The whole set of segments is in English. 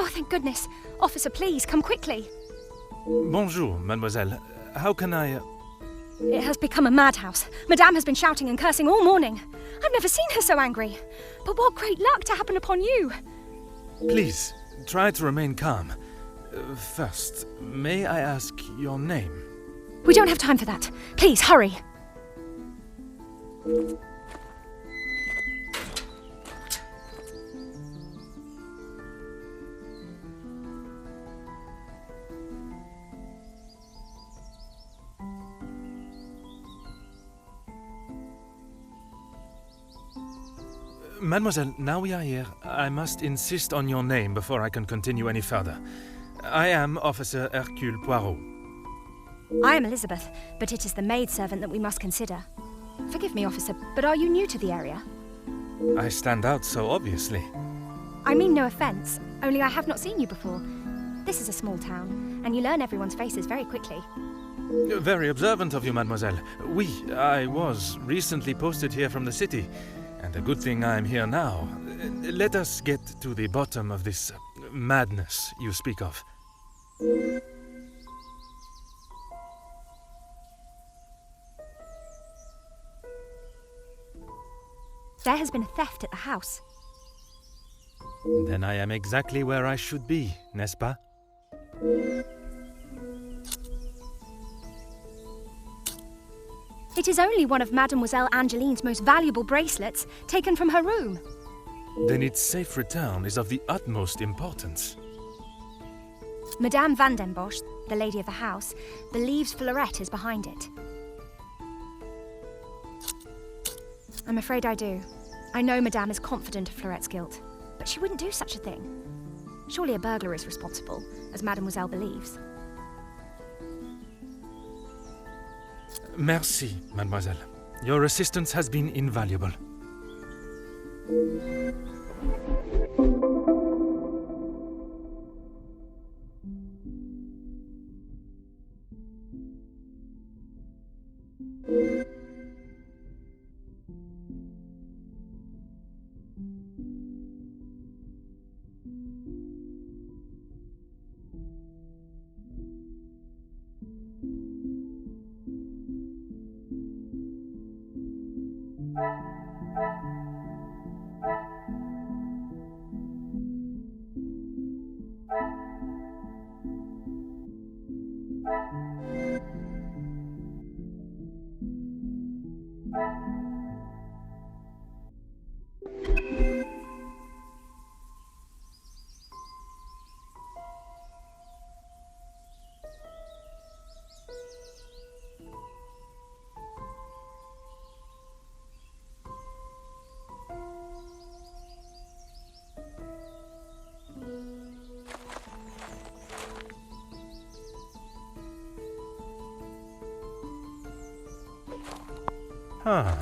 Oh, thank goodness. Officer, please, come quickly. Bonjour, mademoiselle. How can I... It has become a madhouse. Madame has been shouting and cursing all morning. I've never seen her so angry. But what great luck to happen upon you. Please, try to remain calm. First, may I ask your name? We don't have time for that. Please, hurry. Mademoiselle, now we are here, I must insist on your name before I can continue any further. I am Officer Hercule Poirot. I am Elizabeth, but it is the maidservant that we must consider. Forgive me, officer, but are you new to the area? I stand out so obviously. I mean no offence, only I have not seen you before. This is a small town, and you learn everyone's faces very quickly. Very observant of you, mademoiselle. I was recently posted here from the city, and a good thing I am here now. Let us get to the bottom of this madness you speak of. There has been a theft at the house. Then I am exactly where I should be, n'est-ce pas? It is only one of Mademoiselle Angeline's most valuable bracelets, taken from her room. Then its safe return is of the utmost importance. Madame Van den Bosch, the lady of the house, believes Fleurette is behind it. I'm afraid I do. I know Madame is confident of Fleurette's guilt, but she wouldn't do such a thing. Surely a burglar is responsible, as Mademoiselle believes. Merci, mademoiselle. Your assistance has been invaluable. Huh.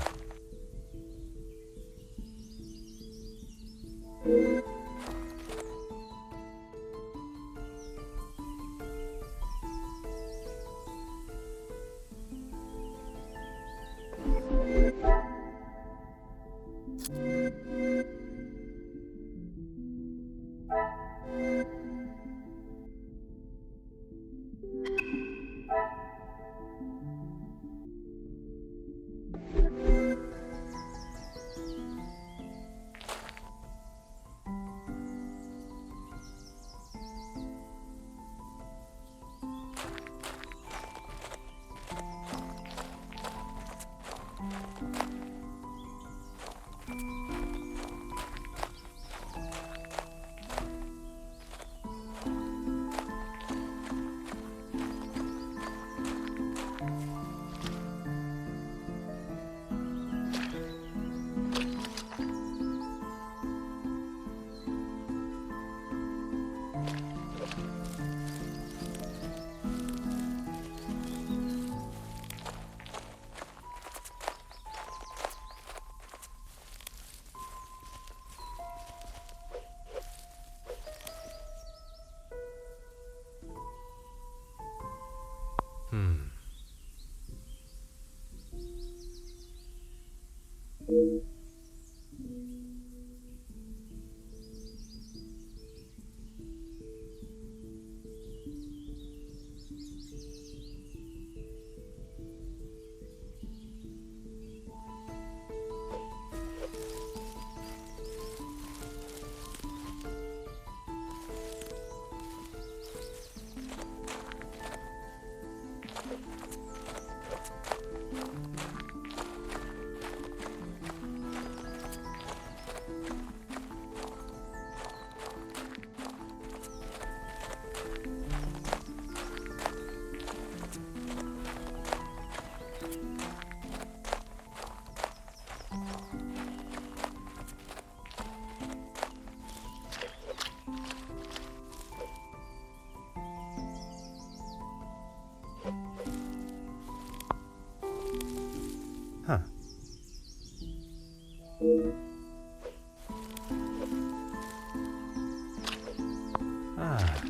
Ah.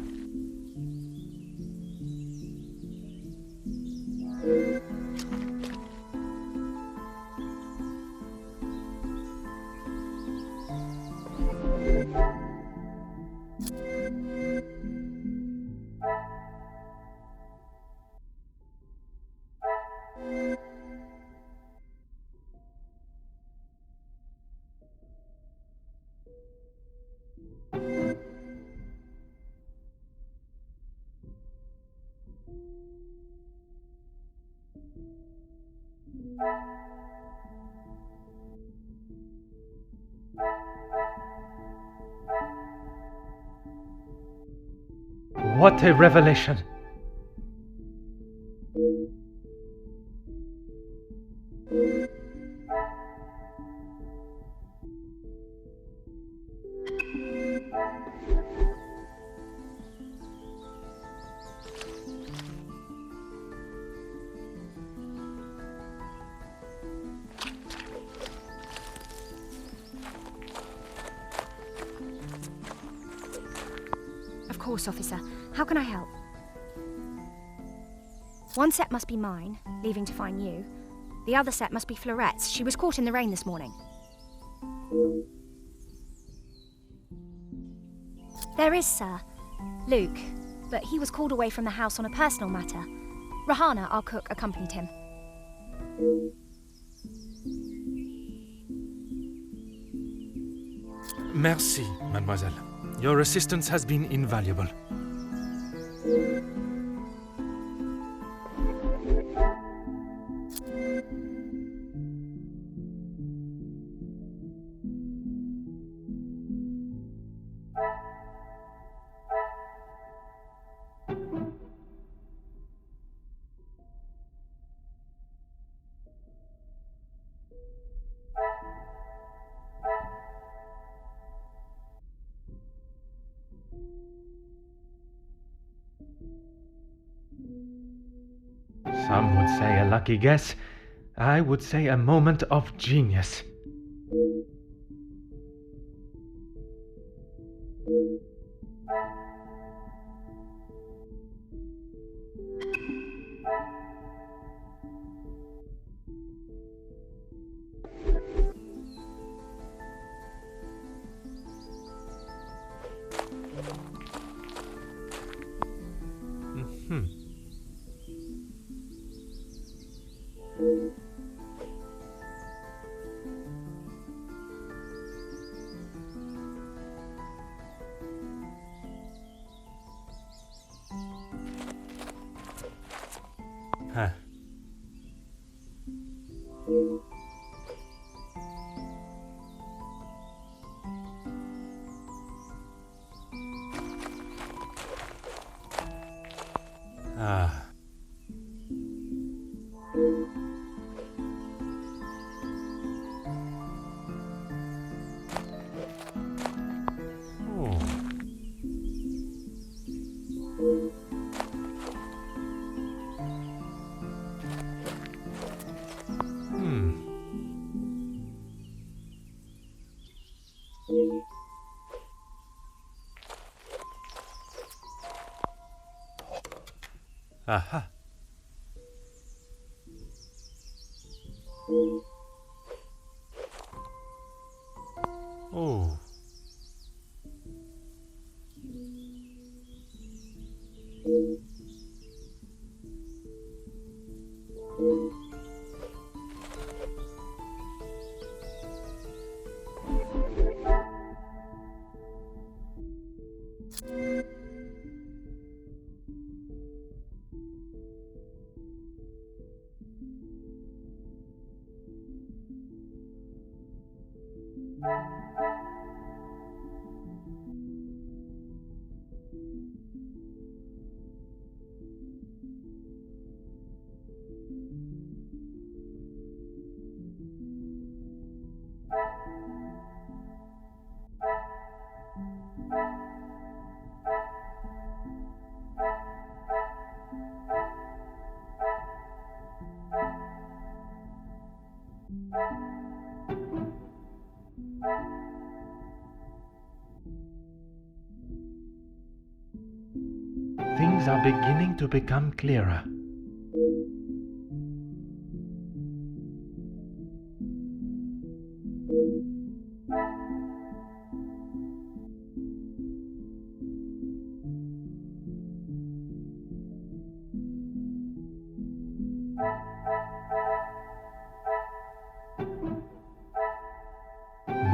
What a revelation! Of course, officer. How can I help? One set must be mine, leaving to find you. The other set must be Fleurette's. She was caught in the rain this morning. There is, sir. Luke, but he was called away from the house on a personal matter. Rahana, our cook, accompanied him. Merci, mademoiselle. Your assistance has been invaluable. Some would say a lucky guess. I would say a moment of genius. Huh. Ah. Oh. Aha. Oh. things are beginning to become clearer.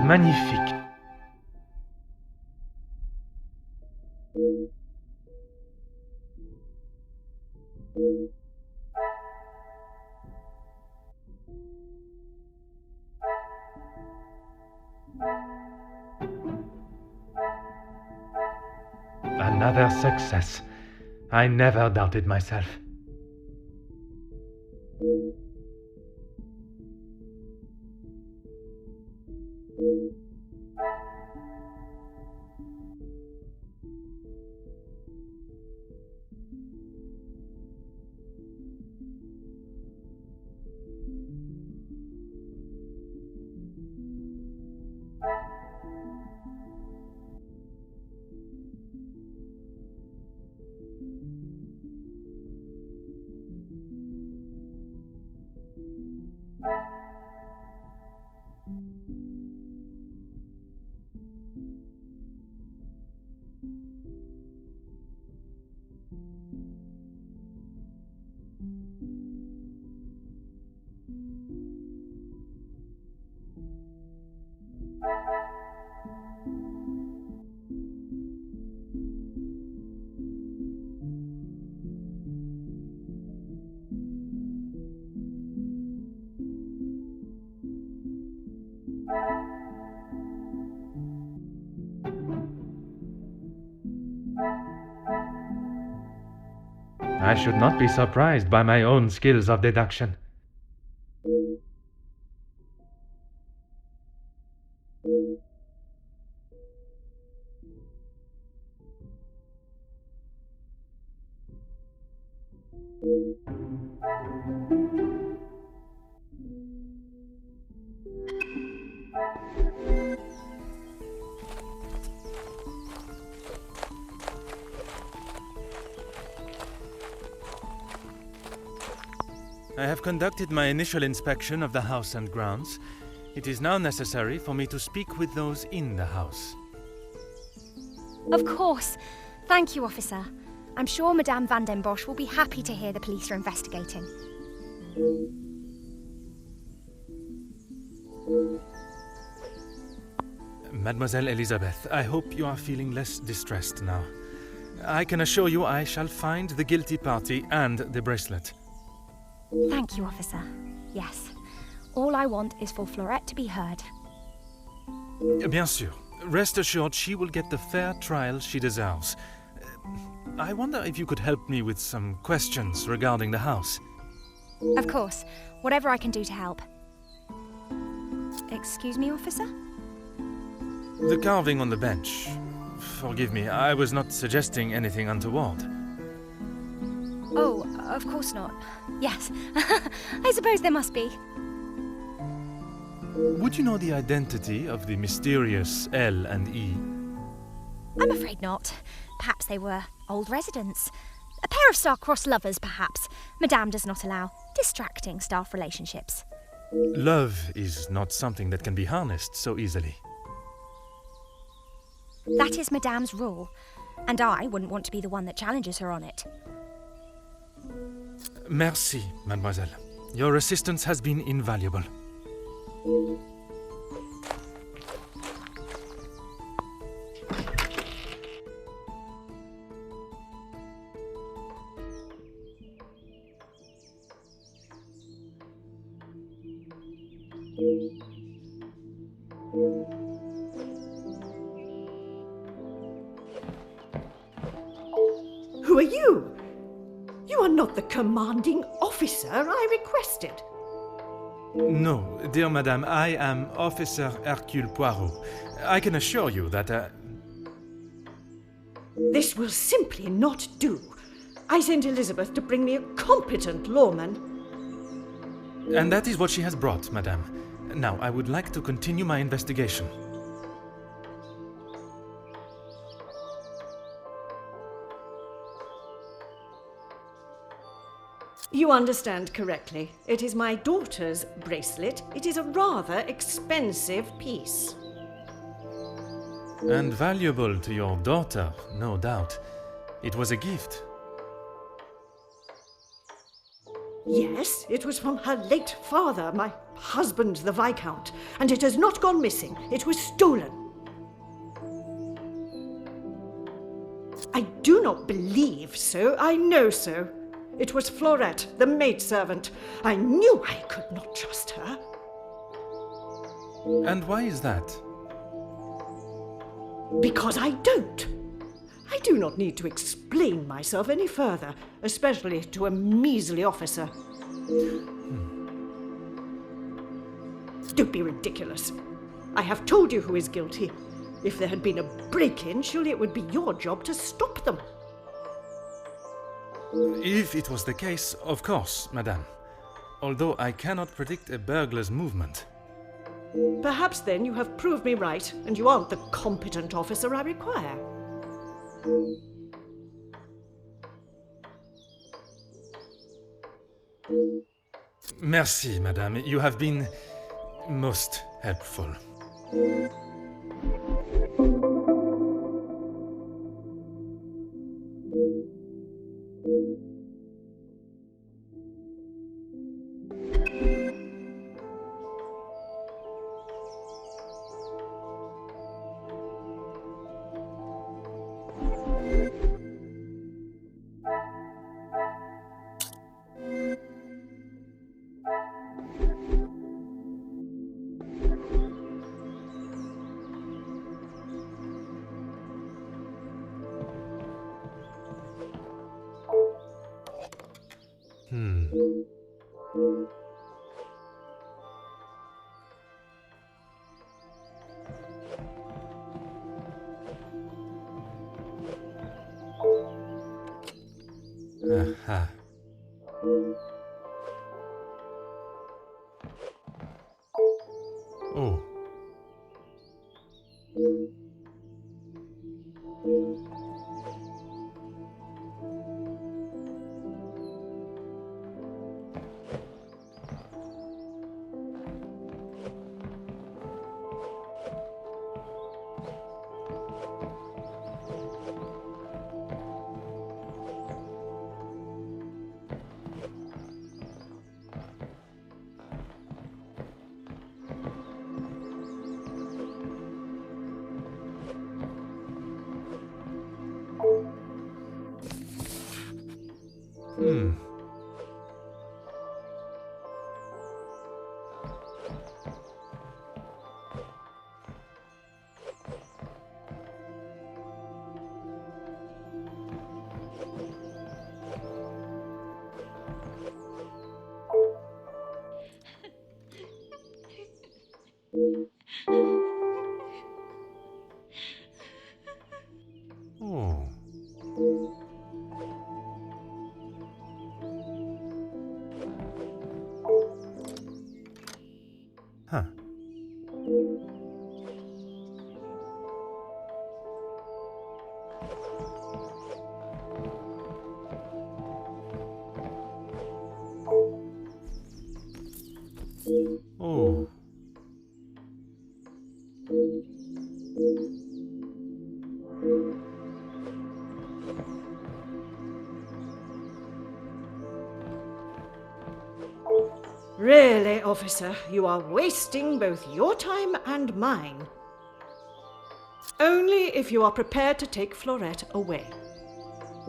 Magnifique. Another success. I never doubted myself. I should not be surprised by my own skills of deduction. I have conducted my initial inspection of the house and grounds. It is now necessary for me to speak with those in the house. Of course. Thank you, officer. I'm sure Madame van den Bosch will be happy to hear the police are investigating. Mademoiselle Elizabeth, I hope you are feeling less distressed now. I can assure you I shall find the guilty party and the bracelet. Thank you, officer. Yes. All I want is for Florette to be heard. Bien sûr. Rest assured she will get the fair trial she deserves. I wonder if you could help me with some questions regarding the house. Of course. Whatever I can do to help. Excuse me, officer? The carving on the bench. Forgive me, I was not suggesting anything untoward. Oh, of course not. Yes. I suppose there must be. Would you know the identity of the mysterious L and E? I'm afraid not. Perhaps they were old residents. A pair of star-crossed lovers, perhaps. Madame does not allow distracting staff relationships. Love is not something that can be harnessed so easily. That is Madame's rule, and I wouldn't want to be the one that challenges her on it. Merci, mademoiselle. Your assistance has been invaluable. Who are you? You are not the commanding officer I requested. No, dear madame, I am Officer Hercule Poirot. I can assure you that, This will simply not do. I sent Elizabeth to bring me a competent lawman. And that is what she has brought, madame. Now, I would like to continue my investigation. You understand correctly. It is my daughter's bracelet. It is a rather expensive piece. And valuable to your daughter, no doubt. It was a gift. Yes, it was from her late father, my husband, the Viscount, and it has not gone missing. It was stolen. I do not believe so. I know so. It was Florette, the maidservant. I knew I could not trust her. And why is that? Because I don't. I do not need to explain myself any further, especially to a measly officer. Don't be ridiculous. I have told you who is guilty. If there had been a break-in, surely it would be your job to stop them. If it was the case, of course, madame. Although I cannot predict a burglar's movement. Perhaps then you have proved me right, and you aren't the competent officer I require. Merci, madame. You have been most helpful. Aha. Oh. Oh. Huh. Oh. Really, officer, you are wasting both your time and mine. Only if you are prepared to take Florette away.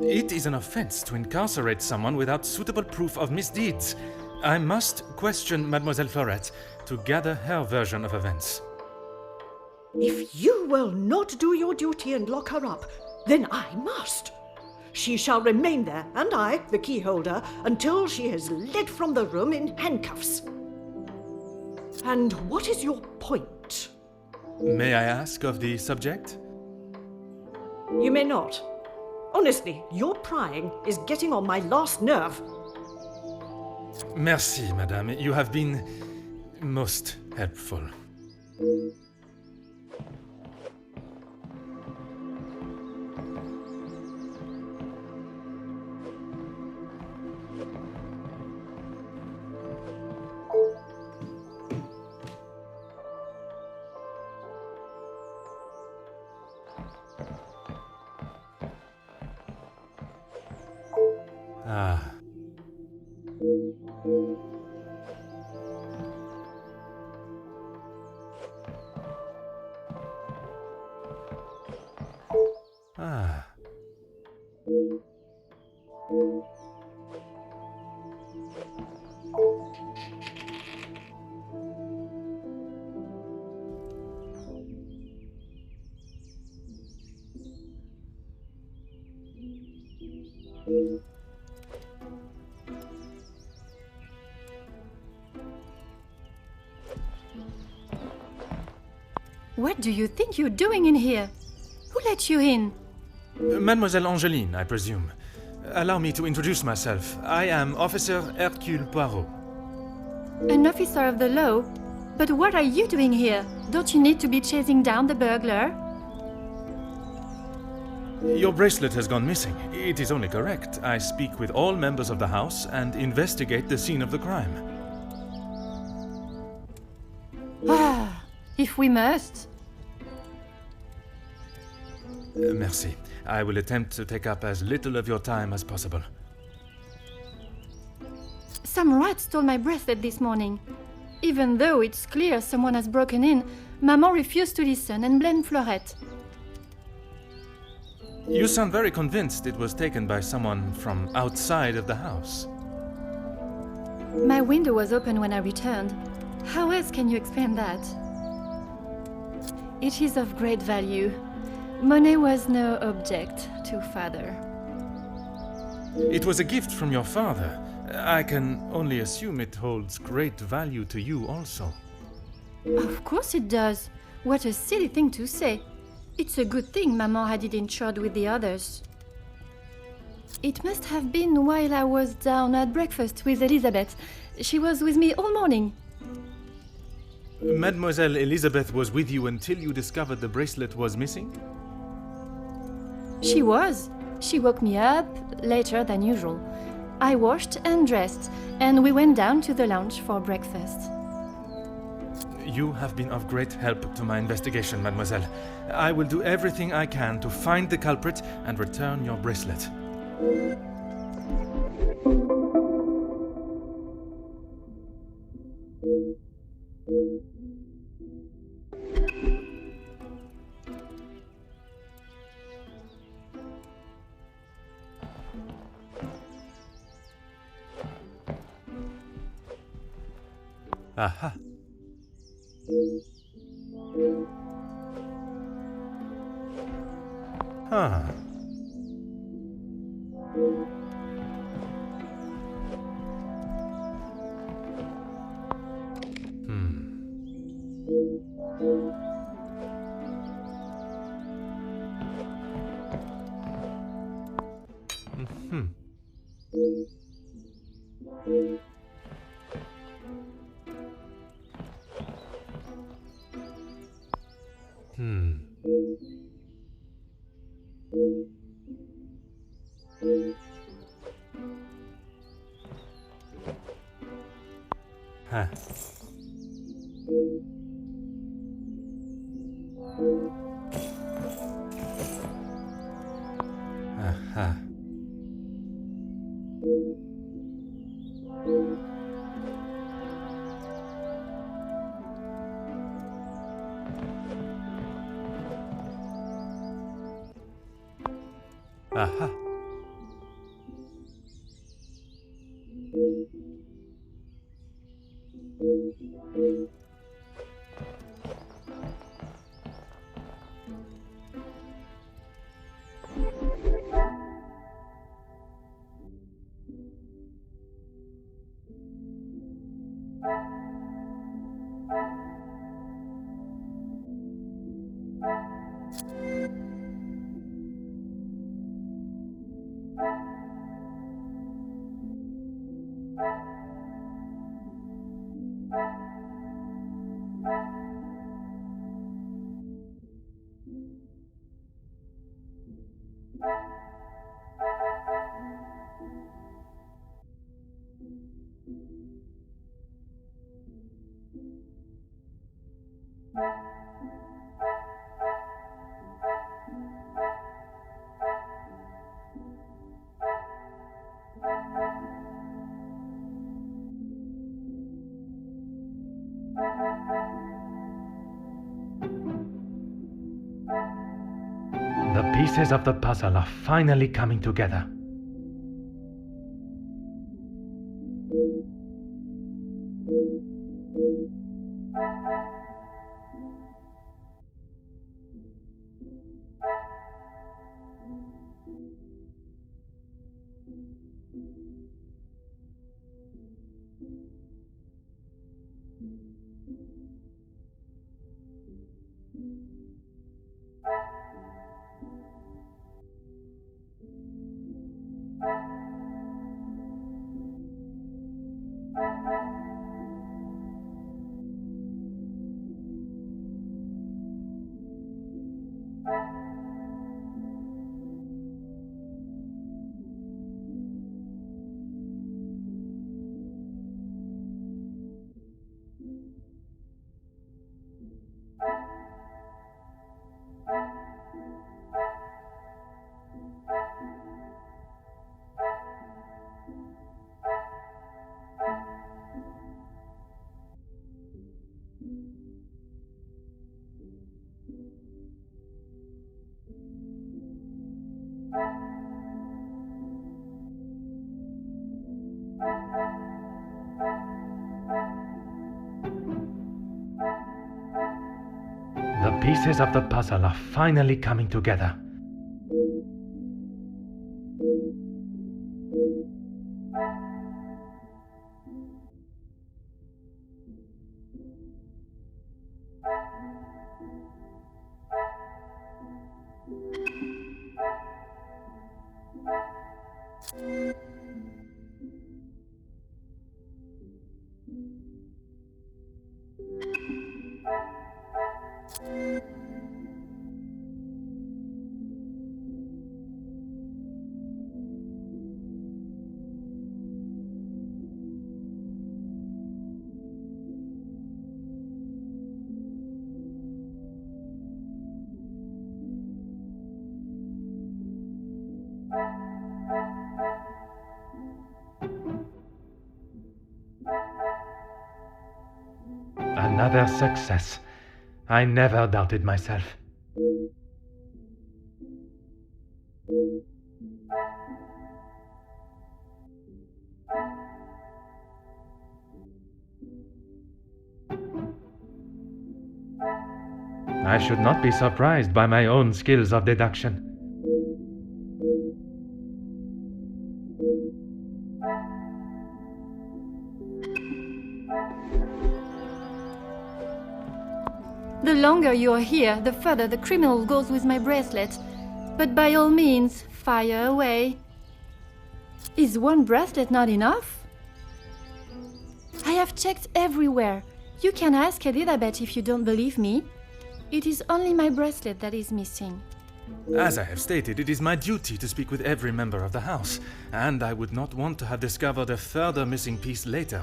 It is an offense to incarcerate someone without suitable proof of misdeeds. I must question Mademoiselle Florette to gather her version of events. If you will not do your duty and lock her up, then I must. She shall remain there, and I, the key holder, until she is led from the room in handcuffs. And what is your point? May I ask of the subject? You may not. Honestly, your prying is getting on my last nerve. Merci, madame. You have been most helpful. Ah. Ah. What do you think you're doing in here? Who let you in? Mademoiselle Angeline, I presume. Allow me to introduce myself. I am Officer Hercule Poirot. An officer of the law? But what are you doing here? Don't you need to be chasing down the burglar? Your bracelet has gone missing. It is only correct. I speak with all members of the house and investigate the scene of the crime. Ah, if we must. Merci. I will attempt to take up as little of your time as possible. Some rat stole my bracelet this morning. Even though it's clear someone has broken in, Maman refused to listen and blamed Fleurette. You sound very convinced it was taken by someone from outside of the house. My window was open when I returned. How else can you explain that? It is of great value. Money was no object to father. It was a gift from your father. I can only assume it holds great value to you also. Of course it does. What a silly thing to say. It's a good thing Maman had it insured with the others. It must have been while I was down at breakfast with Elizabeth. She was with me all morning. Mademoiselle Elizabeth was with you until you discovered the bracelet was missing? She was. She woke me up later than usual. I washed and dressed, and we went down to the lounge for breakfast. You have been of great help to my investigation, mademoiselle. I will do everything I can to find the culprit and return your bracelet. Aha. Huh. Huh. Aha. Aha. The pieces of the puzzle are finally coming together. The pieces of the puzzle are finally coming together. Another success. I never doubted myself. I should not be surprised by my own skills of deduction. The longer you are here, the further the criminal goes with my bracelet. But by all means, fire away. Is one bracelet not enough? I have checked everywhere. You can ask Elizabeth if you don't believe me. It is only my bracelet that is missing. As I have stated, it is my duty to speak with every member of the house, and I would not want to have discovered a further missing piece later.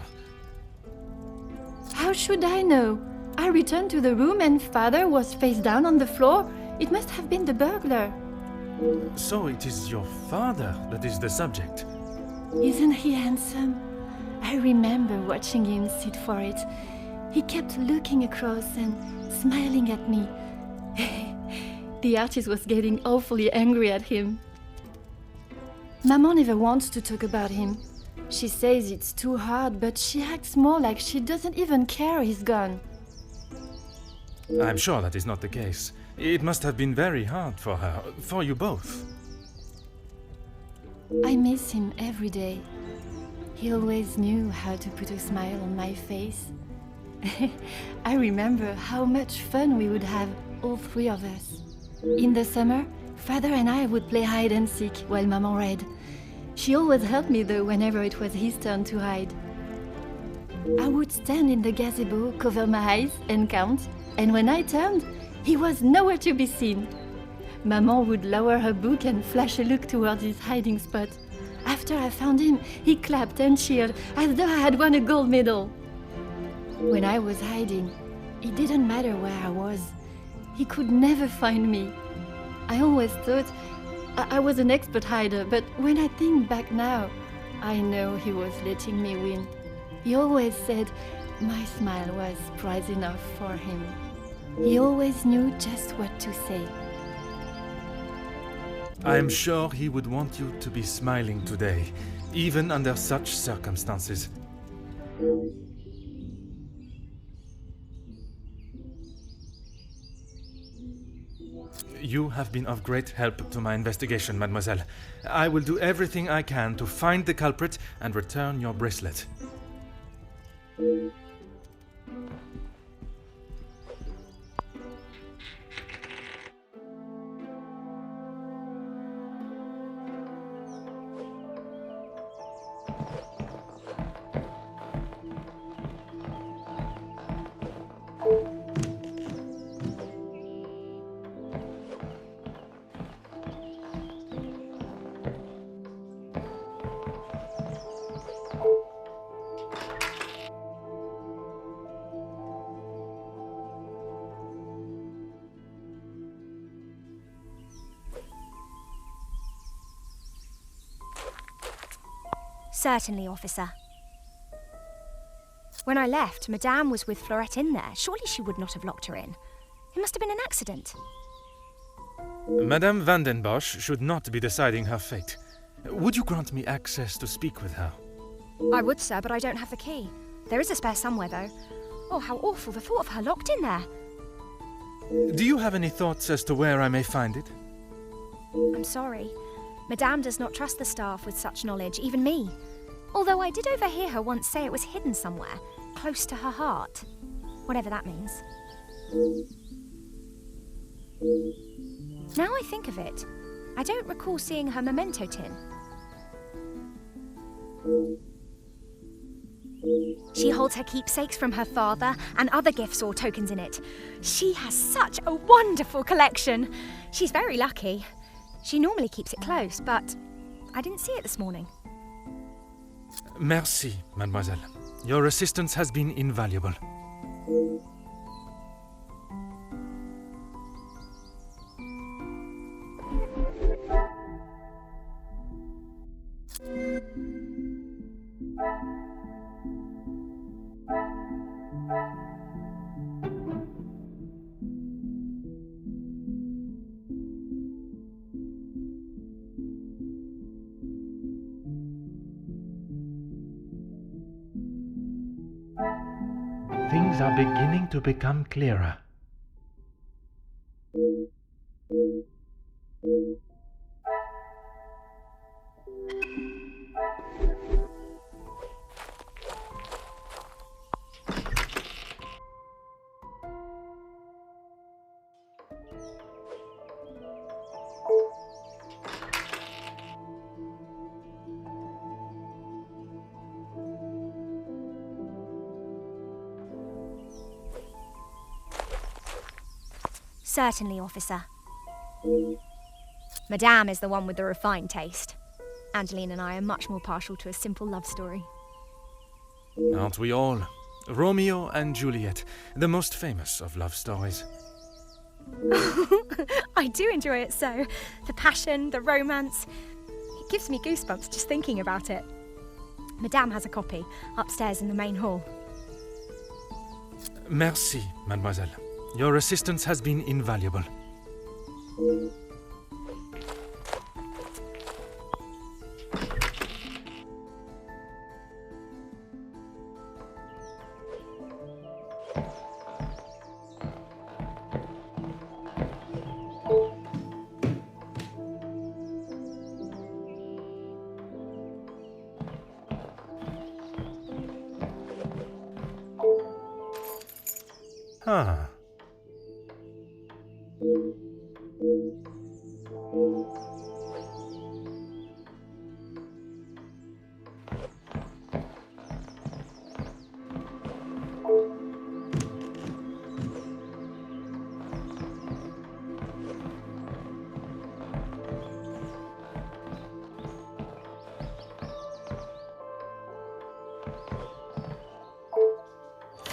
How should I know? I returned to the room and Father was face down on the floor. It must have been the burglar. So it is your father that is the subject. Isn't he handsome? I remember watching him sit for it. He kept looking across and smiling at me. The artist was getting awfully angry at him. Maman never wants to talk about him. She says it's too hard, but she acts more like she doesn't even care he's gone. I'm sure that is not the case. It must have been very hard for her, for you both. I miss him every day. He always knew how to put a smile on my face. I remember how much fun we would have, all three of us. In the summer, Father and I would play hide and seek while Maman read. She always helped me though whenever it was his turn to hide. I would stand in the gazebo, cover my eyes and count, and when I turned, he was nowhere to be seen. Maman would lower her book and flash a look towards his hiding spot. After I found him, he clapped and cheered as though I had won a gold medal. When I was hiding, it didn't matter where I was. He could never find me. I always thought I was an expert hider, but when I think back now, I know he was letting me win. He always said my smile was prize enough for him. He always knew just what to say. I am sure he would want you to be smiling today, even under such circumstances. You have been of great help to my investigation, mademoiselle. I will do everything I can to find the culprit and return your bracelet. Certainly, officer. When I left, Madame was with Fleurette in there. Surely she would not have locked her in. It must have been an accident. Madame van den Bosch should not be deciding her fate. Would you grant me access to speak with her? I would, sir, but I don't have the key. There is a spare somewhere, though. Oh, how awful, the thought of her locked in there. Do you have any thoughts as to where I may find it? I'm sorry. Madame does not trust the staff with such knowledge, even me. Although I did overhear her once say it was hidden somewhere, close to her heart. Whatever that means. Now I think of it, I don't recall seeing her memento tin. She holds her keepsakes from her father and other gifts or tokens in it. She has such a wonderful collection. She's very lucky. She normally keeps it close, but I didn't see it this morning. Merci, mademoiselle. Your assistance has been invaluable. Things are beginning to become clearer. Certainly, officer. Madame is the one with the refined taste. Angeline and I are much more partial to a simple love story. Aren't we all? Romeo and Juliet, the most famous of love stories. I do enjoy it so. The passion, the romance. It gives me goosebumps just thinking about it. Madame has a copy upstairs in the main hall. Merci, mademoiselle. Your assistance has been invaluable. Ah.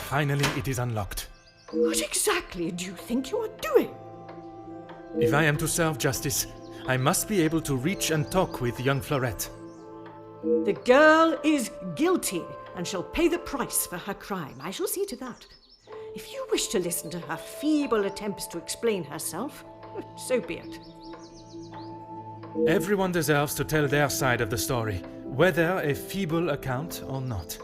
Finally, it is unlocked. What exactly do you think you are doing? If I am to serve justice, I must be able to reach and talk with young Fleurette. The girl is guilty and shall pay the price for her crime. I shall see to that. If you wish to listen to her feeble attempts to explain herself, so be it. Everyone deserves to tell their side of the story, whether a feeble account or not.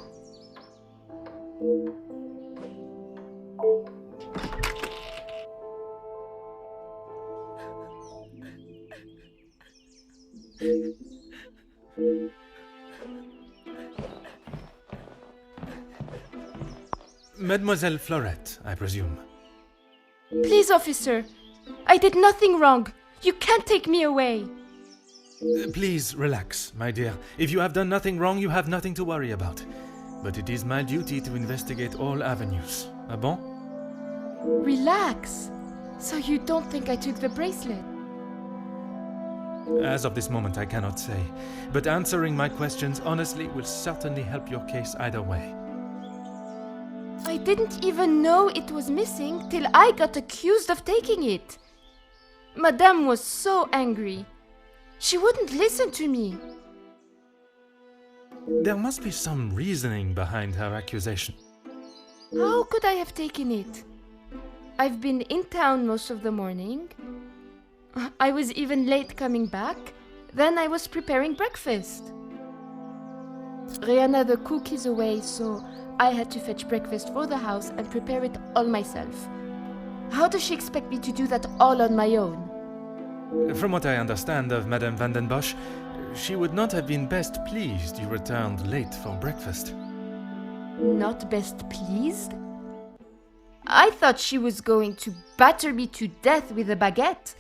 Mademoiselle Florette, I presume. Please, officer. I did nothing wrong. You can't take me away. Please relax, my dear. If you have done nothing wrong, you have nothing to worry about. But it is my duty to investigate all avenues. Ah bon? Relax. So you don't think I took the bracelet? As of this moment, I cannot say. But answering my questions honestly will certainly help your case either way. I didn't even know it was missing till I got accused of taking it. Madame was so angry. She wouldn't listen to me. There must be some reasoning behind her accusation. How could I have taken it? I've been in town most of the morning. I was even late coming back. Then I was preparing breakfast. Rihanna the cook is away, so I had to fetch breakfast for the house and prepare it all myself. How does she expect me to do that all on my own? From what I understand of Madame van den Bosch, she would not have been best pleased you returned late for breakfast. Not best pleased? I thought she was going to batter me to death with a baguette.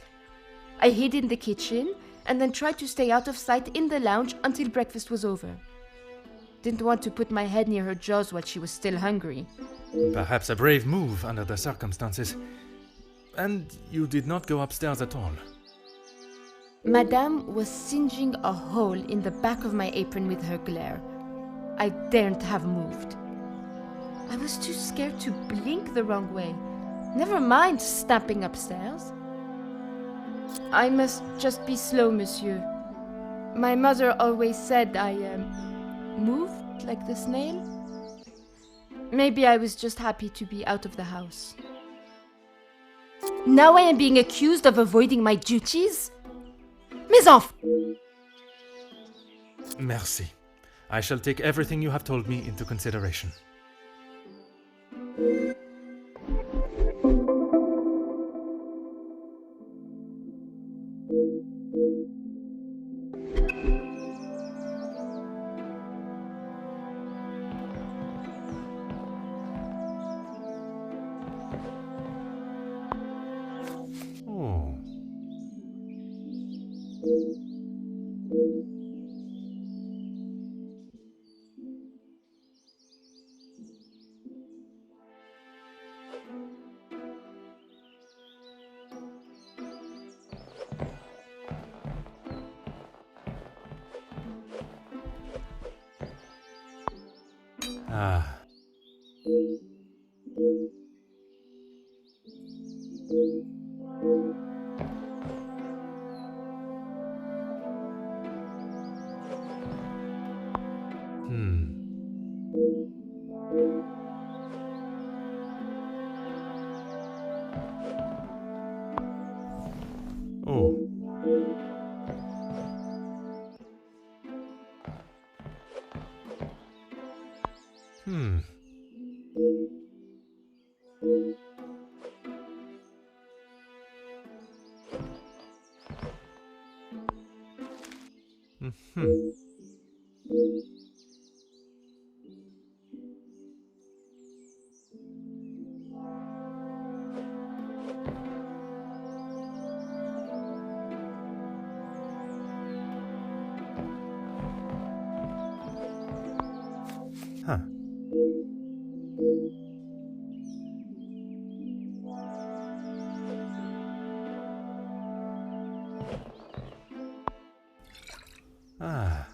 I hid in the kitchen and then tried to stay out of sight in the lounge until breakfast was over. Didn't want to put my head near her jaws while she was still hungry. Perhaps a brave move under the circumstances. And you did not go upstairs at all. Madame was singeing a hole in the back of my apron with her glare. I daren't have moved. I was too scared to blink the wrong way. Never mind stamping upstairs. I must just be slow, monsieur. My mother always said I moved like the snail. Maybe I was just happy to be out of the house. Now I am being accused of avoiding my duties? Mes enfants! Merci. I shall take everything you have told me into consideration. Oh. Ah. Oh. Huh. Ah.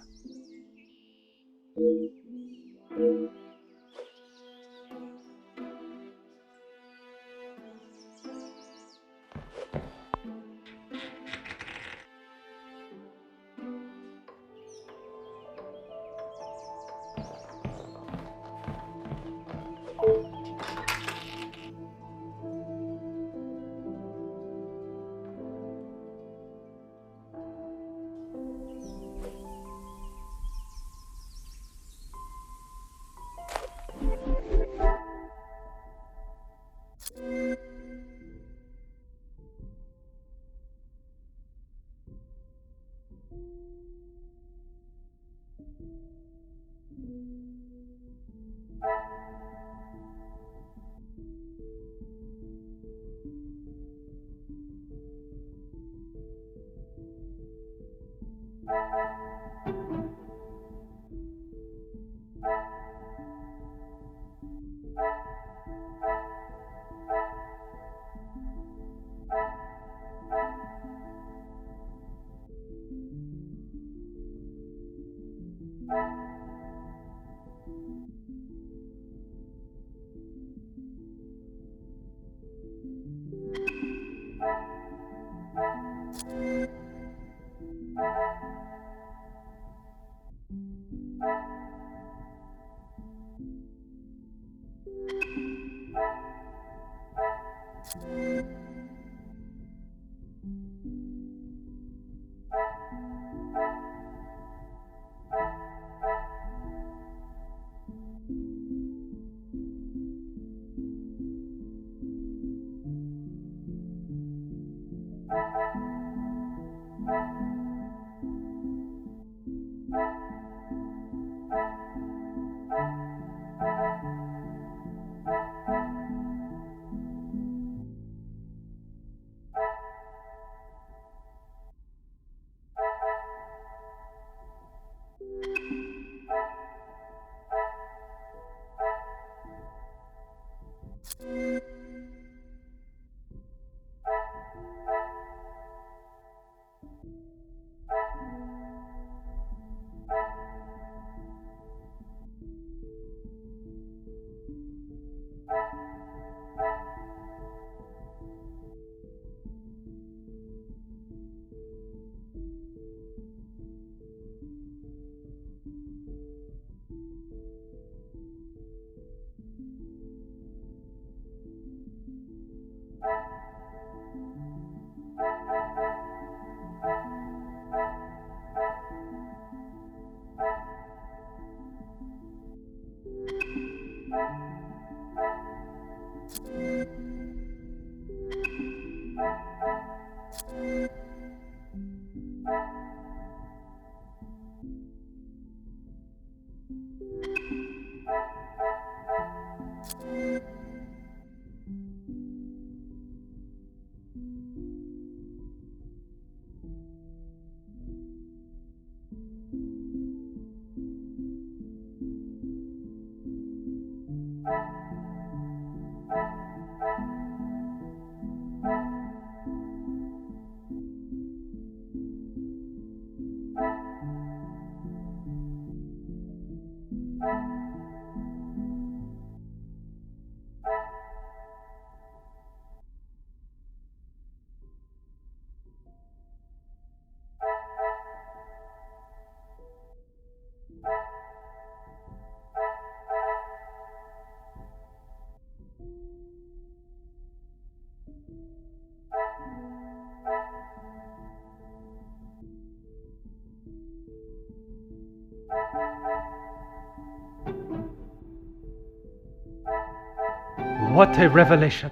What a revelation!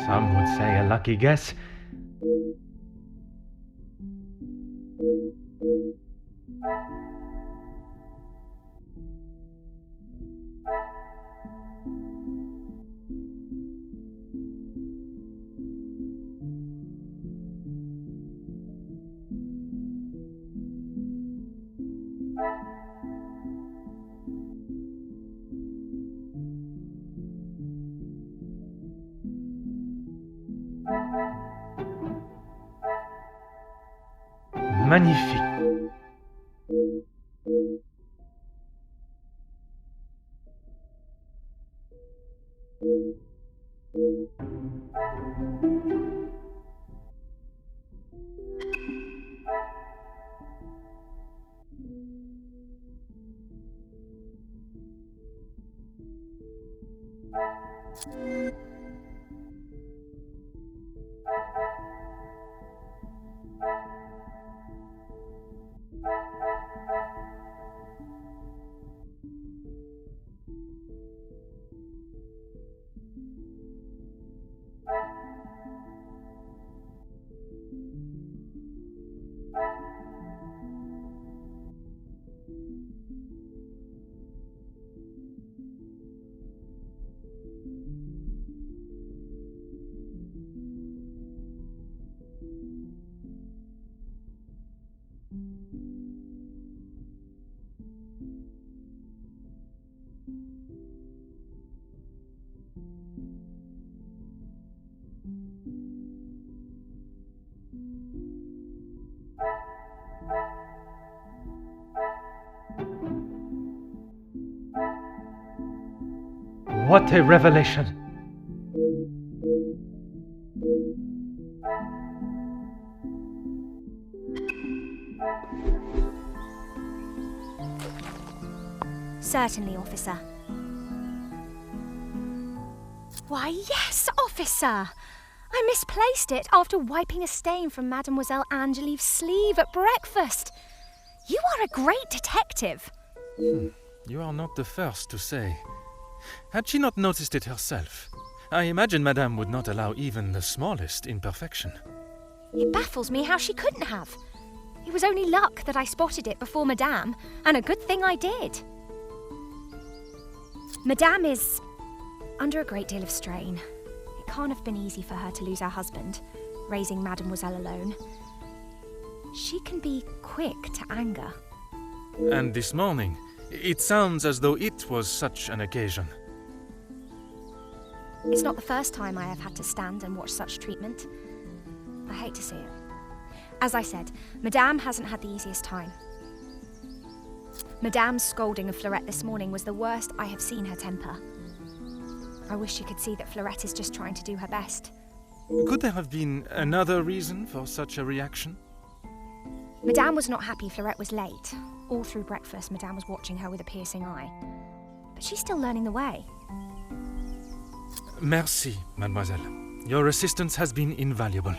Some would say a lucky guess. Magnifique. What a revelation! Certainly, officer. Why, yes, officer! I misplaced it after wiping a stain from Mademoiselle Angelieve's sleeve at breakfast. You are a great detective. You are not the first to say. Had she not noticed it herself, I imagine Madame would not allow even the smallest imperfection. It baffles me how she couldn't have. It was only luck that I spotted it before Madame, and a good thing I did. Madame is under a great deal of strain. It can't have been easy for her to lose her husband, raising Mademoiselle alone. She can be quick to anger. And this morning, it sounds as though it was such an occasion. It's not the first time I have had to stand and watch such treatment. I hate to see it. As I said, Madame hasn't had the easiest time. Madame's scolding of Fleurette this morning was the worst I have seen her temper. I wish you could see that Fleurette is just trying to do her best. Could there have been another reason for such a reaction? Madame was not happy Fleurette was late. All through breakfast, Madame was watching her with a piercing eye. But she's still learning the way. Merci, mademoiselle. Your assistance has been invaluable.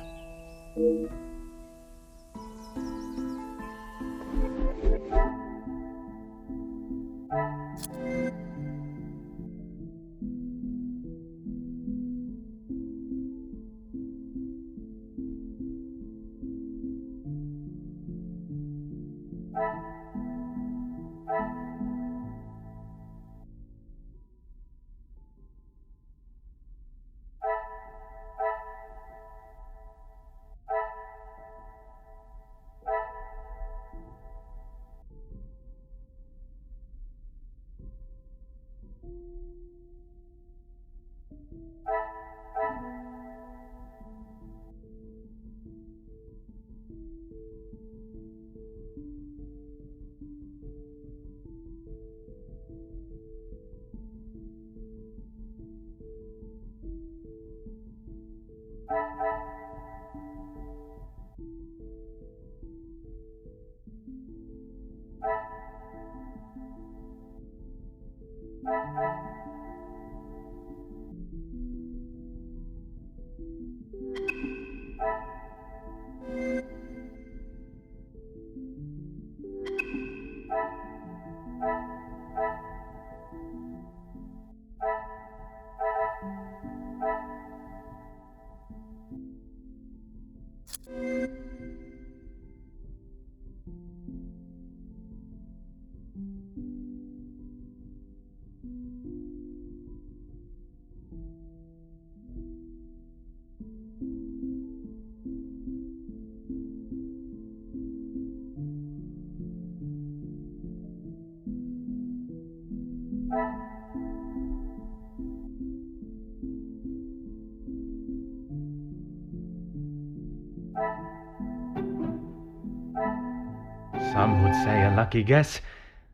Some would say a lucky guess.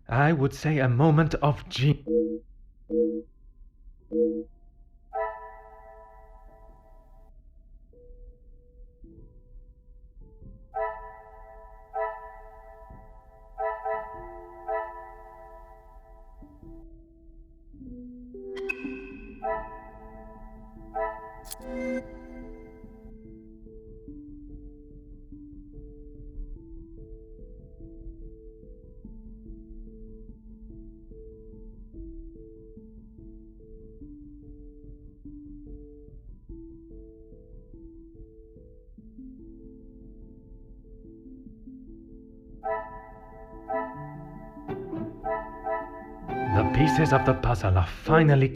I would say a moment of genius. The pieces of the puzzle are finally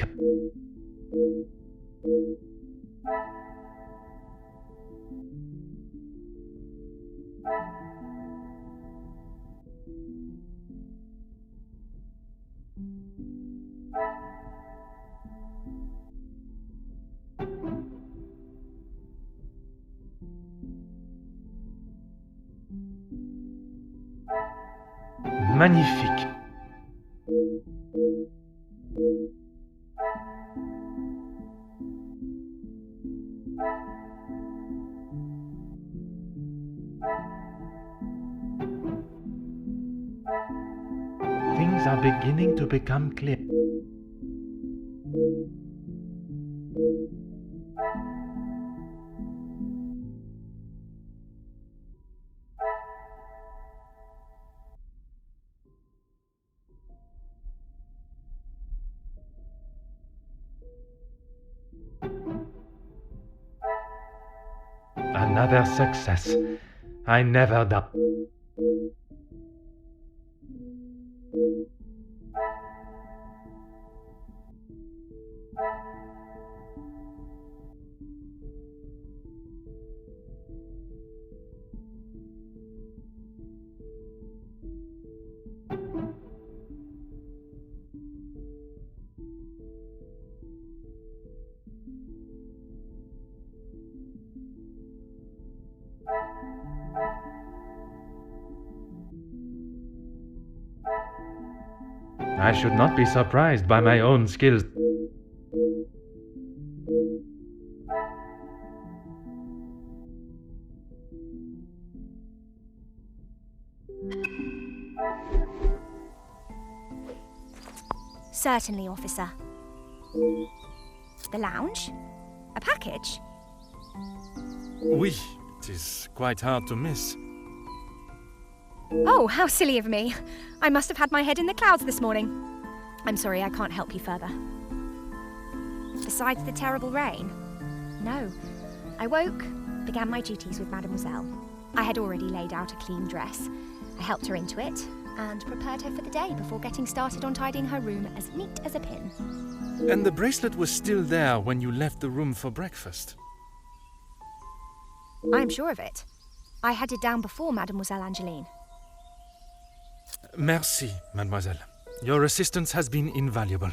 magnifique. Things are beginning to become clear. Another success. I never doubt. I should not be surprised by my own skills. Certainly, officer. The lounge? A package? Oui, it is quite hard to miss. Oh, how silly of me. I must have had my head in the clouds this morning. I'm sorry, I can't help you further. Besides the terrible rain? No. I woke, began my duties with Mademoiselle. I had already laid out a clean dress. I helped her into it and prepared her for the day before getting started on tidying her room as neat as a pin. And the bracelet was still there when you left the room for breakfast. I'm sure of it. I had it down before Mademoiselle Angeline. Merci, mademoiselle. Your assistance has been invaluable.